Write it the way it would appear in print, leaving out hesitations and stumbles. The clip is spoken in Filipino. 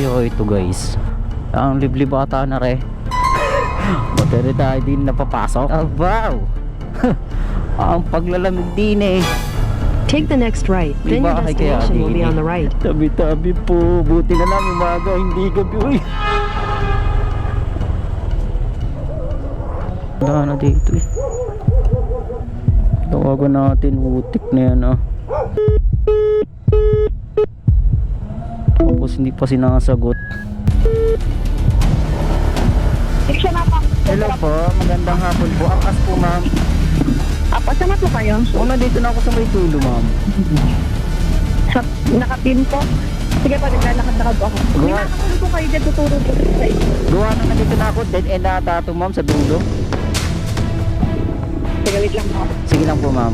tayo ito guys. Ang liblib ata na re. Bateri tayo din napapasok. Abaw. Ang paglalamig din eh. Take the next right, then your destination will be on the right. Tabi-tabi po. Buti na lang umaga, hindi gabi. Uy. Wala na dito eh. Tawagan natin, butik na yan ah. Tapos hindi pa sinasagot. Hello po, magandang hapon po. Akas po ma'am. Saan po kayo? Nandito na ako sa may tulo ma'am. Nakapin po? Sige pa, naglalakad-lakad po ako. May nakakulong po kayo dyan, tuturo po sa inyo. Gawa na nandito na ako, dead end na ata ito ma'am sa dulo. Sige, wait lang po. Sige lang po ma'am.